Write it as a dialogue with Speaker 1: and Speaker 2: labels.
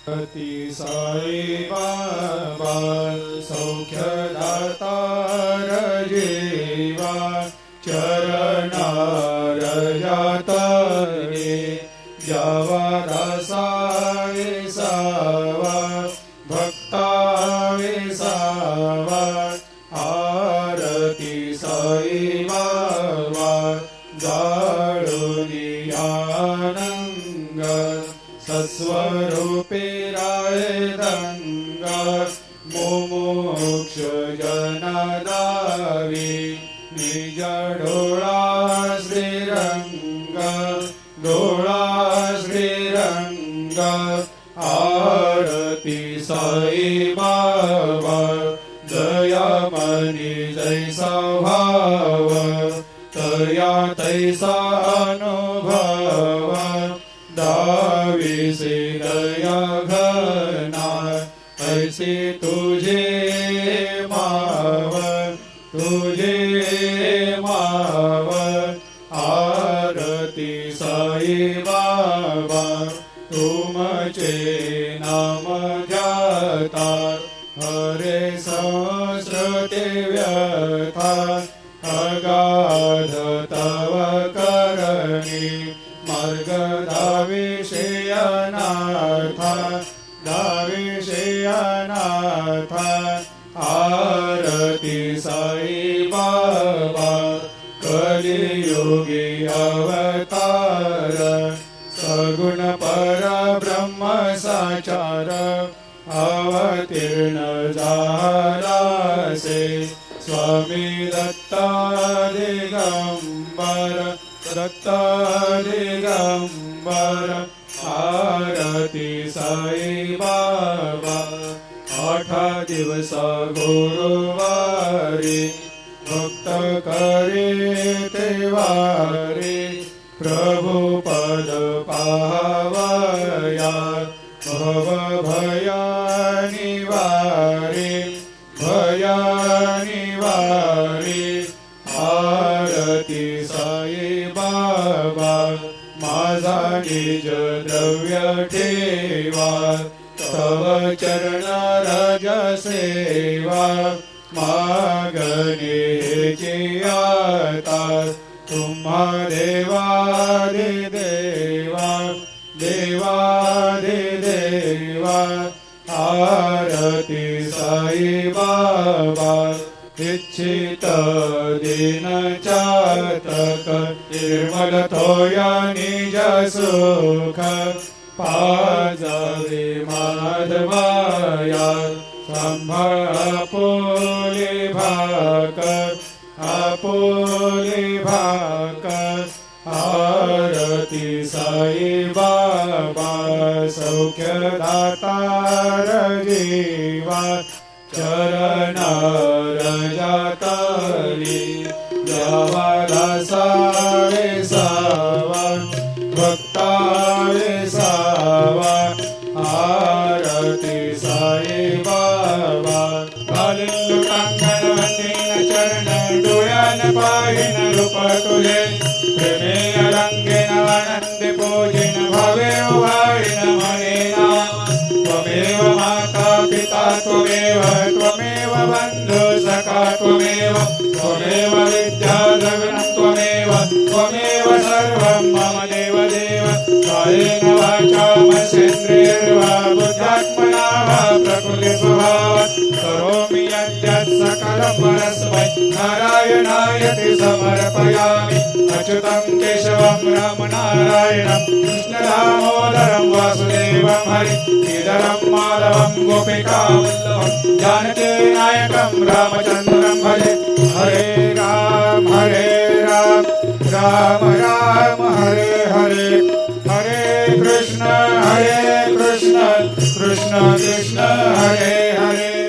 Speaker 1: अति साई बाबा सौख्यदातार जीवा चरणार जातने जावा दासा विसावा भक्ता विसावा आरती साई बाबा जाळुनी आनंद सस्वरूपे रायदंग मोक्ष जनदावी निज डोळा श्रीरंग डोळा श्रीरंग आरती साई बाबा दयामणी जैसा भाव तया तैसा अनुभव दाविसे दया घना ऐसे तुझे माव आरती साई बाबा तुमचे नाम जाता हरे संस्कृते व्यथा अगाध तव करणी मार्ग दाविषयनाथ आरती साई बाबा कलियुगी अवतार सगुण परब्रह्म साचार अवतीर्ण झालासे स्वामी दत्ता दिगंबर आरती साई बाबा 8 दिवस गुरुवारी भक्त करे तेवारी प्रभु पद पावया भव भया निवारी आरती साई बाबा माझा निज द्रव्य ठेवा तव चरण रज सेवा मागणे आता तुम्हा देवा आरती साई बाबा इच्छित दिन चातक निर्मल थोया निज सुख पाजावे माधवाया संभाळ आपोले भाकर आरती साई बाबा सौख्यदातार जीवा चरणार जातली जावा दासा विसावा भक्ता विसावा आरती साई बाबा घालीन कांगण वंदीन चरण डोळ्यान पाहिन रूप तुझे प्रेमे रंगेन आनंदे पूजिन भावे वाळीन म्हणेना त्वमेव माता पिता त्वमेव बंधु सखा त्वमेव विद्या द्रविणं त्वमेव सर्वं मम देव कायेन वाचा मनसेन्द्रियैर्वा बुद्ध्यात्मना वा प्रकृति स्वभावात् करोमि यद्यत् सकलं परस्मै नारायणायति समर्पयामि अच्युतं केशवं रामनारायणं कृष्णदामोदरं वासुदेवं हरि श्रीधरं माधवं गोपिकावल्लभं जानकी नायकं रामचन्द्रं भजे हरे राम राम राम हरे हरे हरे कृष्ण कृष्ण कृष्ण हरे